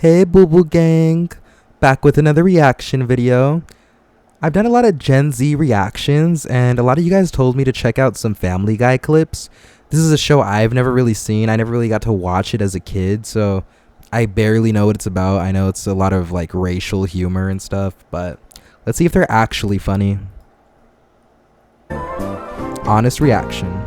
Hey Boo Boo Gang, back with another reaction video. I've done a lot of Gen Z reactions and a lot of you guys told me to check out some Family Guy clips. This is a show I've never really seen. I never really got to watch it as a kid, so I barely know what it's about. I know it's a lot of like racial humor and stuff, but let's see if they're actually funny. Honest reaction.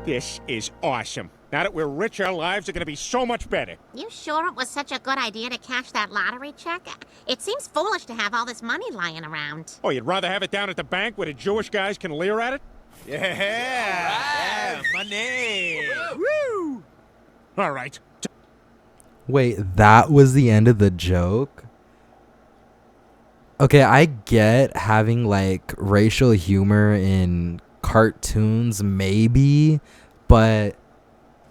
This is awesome. Now that we're rich, our lives are going to be so much better. You sure it was such a good idea to cash that lottery check? It seems foolish to have all this money lying around. Oh, you'd rather have it down at the bank where the Jewish guys can leer at it? Yeah, money. Woo! All right. Wait, that was the end of the joke? Okay, I get having like racial humor in cartoons maybe, but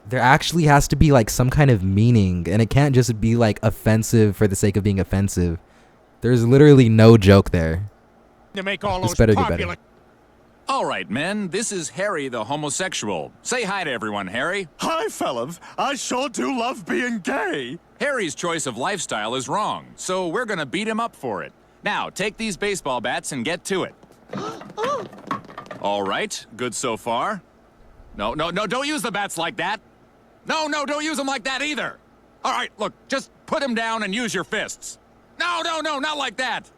there actually has to be like some kind of meaning, and it can't just be like offensive for the sake of being offensive. There's literally no joke there. To make all This those better do popular... better. All right, men, this is Harry the homosexual. Say hi to everyone, Harry. Hi, fellas. I sure do love being gay. Harry's choice of lifestyle is wrong, so we're gonna beat him up for it. Now, take these baseball bats and get to it. All right, good so far. No, don't use the bats like that. No, don't use them like that either. All right, look, just put him down and use your fists. No, not like that.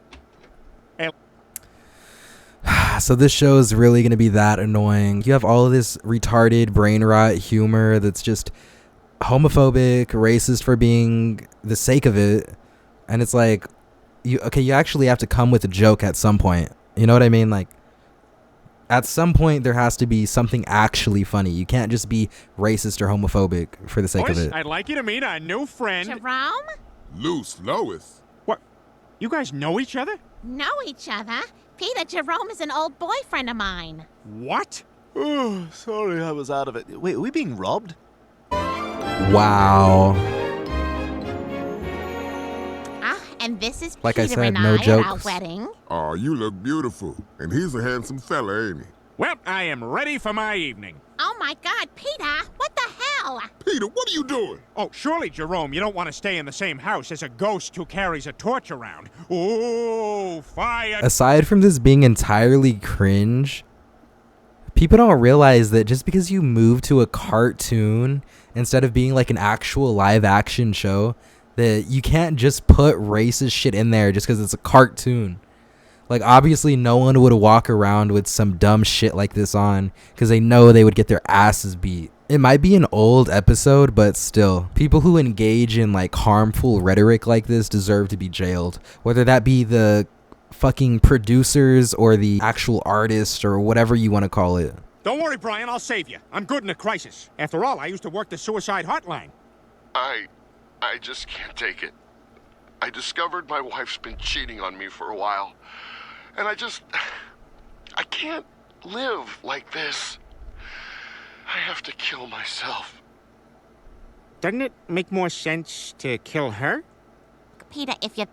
So this show is really going to be that annoying. You have all of this retarded brain rot humor that's just homophobic, racist for being the sake of it. And it's like, you actually have to come with a joke at some point. You know what I mean? Like, at some point, there has to be something actually funny. You can't just be racist or homophobic for the sake of it. I'd like you to meet our new friend... Jerome? Loose Lois. What? You guys know each other? Know each other? Peter, Jerome is an old boyfriend of mine. What? Oh, sorry I was out of it. Wait, are we being robbed? Wow. And this is Like I Peter said, and no I at our jokes. wedding. Oh, you look beautiful. And he's a handsome fella, ain't he? Well, I am ready for my evening. Oh my God, Peter! What the hell? Peter, what are you doing? Oh, surely, Jerome, you don't want to stay in the same house as a ghost who carries a torch around. Ooh, fire! Aside from this being entirely cringe, people don't realize that just because you move to a cartoon instead of being like an actual live action show, that you can't just put racist shit in there just because it's a cartoon. Like, obviously no one would walk around with some dumb shit like this on because they know they would get their asses beat. It might be an old episode, but still, people who engage in like harmful rhetoric like this deserve to be jailed, whether that be the fucking producers or the actual artist or whatever you want to call it. Don't worry, Brian, I'll save you. I'm good in a crisis. After all, I used to work the suicide hotline. I just can't take it. I discovered my wife's been cheating on me for a while. And I can't live like this. I have to kill myself. Doesn't it make more sense to kill her? Peter, if you...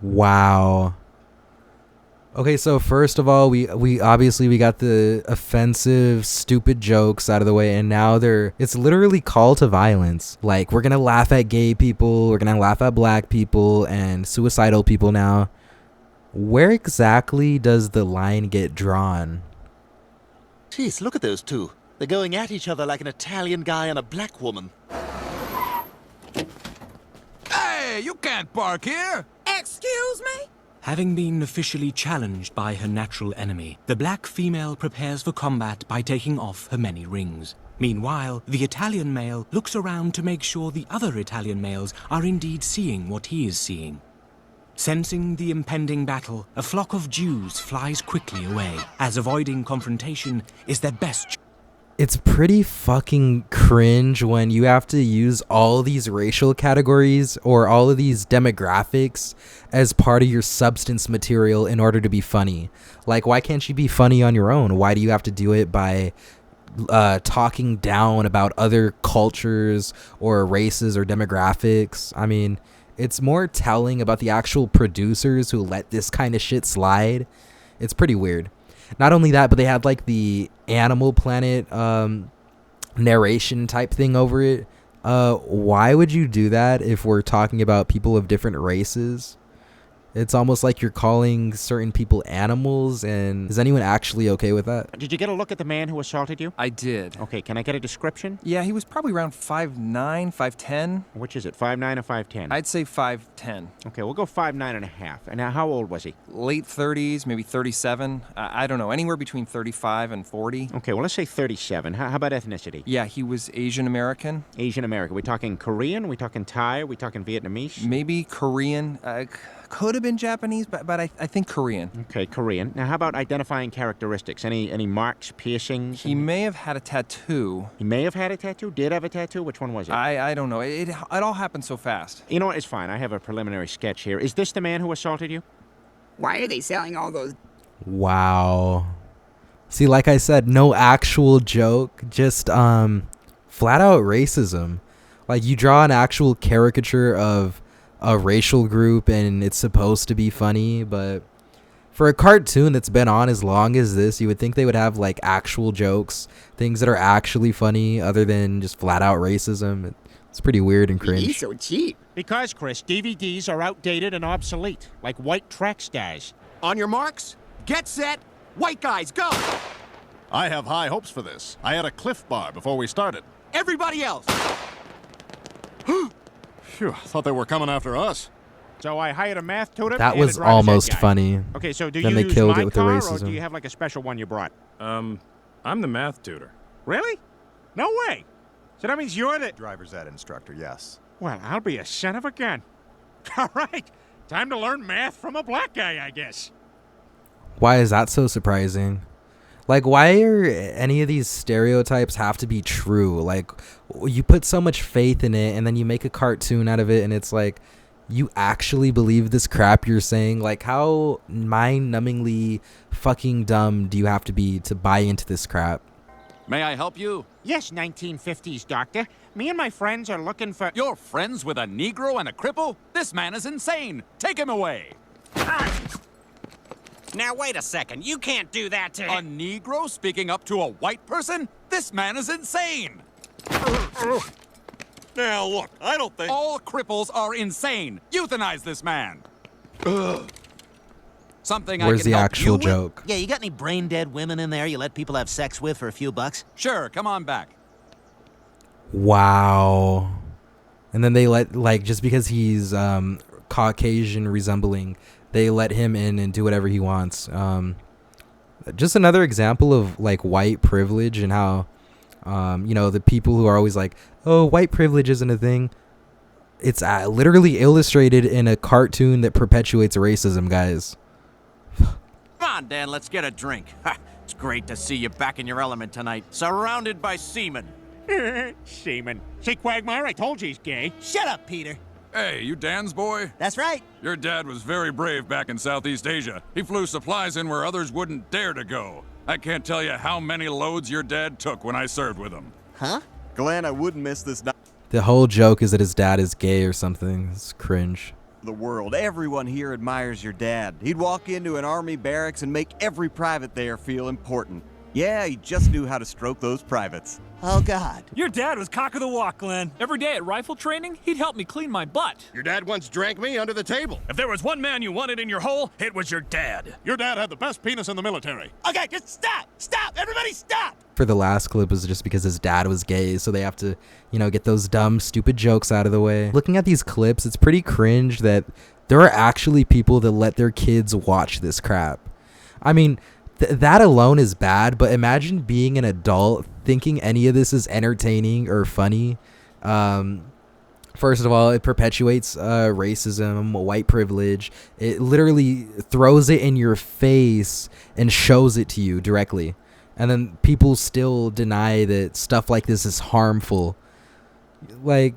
Wow. Okay, so first of all, we obviously got the offensive, stupid jokes out of the way, and now it's literally call to violence. Like, we're gonna laugh at gay people, we're gonna laugh at black people, and suicidal people now. Where exactly does the line get drawn? Jeez, look at those two. They're going at each other like an Italian guy and a black woman. Hey, you can't park here. Excuse me? Having been officially challenged by her natural enemy, the black female prepares for combat by taking off her many rings. Meanwhile, the Italian male looks around to make sure the other Italian males are indeed seeing what he is seeing. Sensing the impending battle, a flock of Jews flies quickly away, as avoiding confrontation is their best. It's pretty fucking cringe when you have to use all these racial categories or all of these demographics as part of your substance material in order to be funny. Like, why can't you be funny on your own? Why do you have to do it by talking down about other cultures or races or demographics? I mean, it's more telling about the actual producers who let this kind of shit slide. It's pretty weird. Not only that, but they had like the Animal Planet narration type thing over it. Why would you do that if we're talking about people of different races? It's almost like you're calling certain people animals, and is anyone actually okay with that? Did you get a look at the man who assaulted you? I did. Okay, can I get a description? Yeah, he was probably around 5'9", 5'10". Which is it, 5'9" or 5'10"? I'd say 5'10". Okay, we'll go 5'9" and a half. And now, how old was he? Late 30s, maybe 37. I don't know, anywhere between 35 and 40. Okay, well, let's say 37. How about ethnicity? Yeah, he was Asian American. Asian American. We talking Korean? We talking Thai? We talking Vietnamese? Maybe Korean. Could have been Japanese, but I think Korean. Okay, Korean. Now, how about identifying characteristics? Any marks, piercings? He may have had a tattoo. He may have had a tattoo? Did have a tattoo? Which one was it? I don't know. It all happened so fast. You know what? It's fine. I have a preliminary sketch here. Is this the man who assaulted you? Why are they selling all those? Wow. See, like I said, no actual joke, just flat out racism. Like, you draw an actual caricature of a racial group and it's supposed to be funny, but for a cartoon that's been on as long as this, you would think they would have like actual jokes, things that are actually funny other than just flat out racism. It's pretty weird and cringe. He's so cheap. Because, Chris, DVDs are outdated and obsolete, like white track stars. On your marks, get set, white guys, go! I have high hopes for this. I had a Cliff Bar before we started. Everybody else! Phew, thought they were coming after us. So I hired a math tutor. That and was a driver's ed almost guy. funny. Okay, so do Then you they use killed my it with the car, or racism. do you have like a special one you brought? I'm the math tutor. Really? No way. So that means you're the driver's ed instructor, yes. Well, I'll be a son of a gun. All right, time to learn math from a black guy, I guess. Why is that so surprising? Like, why are any of these stereotypes have to be true? Like, you put so much faith in it and then you make a cartoon out of it and it's like, you actually believe this crap you're saying? Like, how mind-numbingly fucking dumb do you have to be to buy into this crap? May I help you? Yes, 1950s, Doctor. Me and my friends are looking for... You're friends with a Negro and a cripple? This man is insane. Take him away. Now, wait a second. You can't do that to... A Negro speaking up to a white person? This man is insane. Now, look, I don't think... All cripples are insane. Euthanize this man. Something Where's I can the help actual you with? joke? Yeah, you got any brain-dead women in there you let people have sex with for a few bucks? Sure, come on back. Wow. And then they let, like, just because he's Caucasian resembling, they let him in and do whatever he wants. Just another example of like white privilege and how, you know, the people who are always like, oh, white privilege isn't a thing. It's literally illustrated in a cartoon that perpetuates racism, guys. Come on, Dan, let's get a drink. It's great to see you back in your element tonight, surrounded by seamen. Seaman. See, Quagmire, I told you he's gay. Shut up, Peter. Hey, you Dan's boy? That's right. Your dad was very brave back in Southeast Asia. He flew supplies in where others wouldn't dare to go. I can't tell you how many loads your dad took when I served with him. Huh? Glenn, I wouldn't miss this night. The whole joke is that his dad is gay or something. It's cringe. The world. Everyone here admires your dad. He'd walk into an army barracks and make every private there feel important. Yeah, he just knew how to stroke those privates. Oh, God. Your dad was cock of the walk, Glenn. Every day at rifle training, he'd help me clean my butt. Your dad once drank me under the table. If there was one man you wanted in your hole, it was your dad. Your dad had the best penis in the military. Okay, just stop! Stop! Everybody stop! For the last clip was just because his dad was gay, so they have to, you know, get those dumb, stupid jokes out of the way. Looking at these clips, it's pretty cringe that there are actually people that let their kids watch this crap. I mean, that alone is bad, but imagine being an adult thinking any of this is entertaining or funny. First of all, it perpetuates racism, white privilege. It literally throws it in your face and shows it to you directly. And then people still deny that stuff like this is harmful. Like,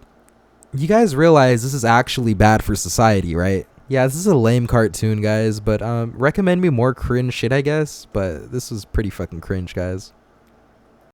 you guys realize this is actually bad for society, right? Yeah, this is a lame cartoon, guys, but recommend me more cringe shit, I guess. But this was pretty fucking cringe, guys.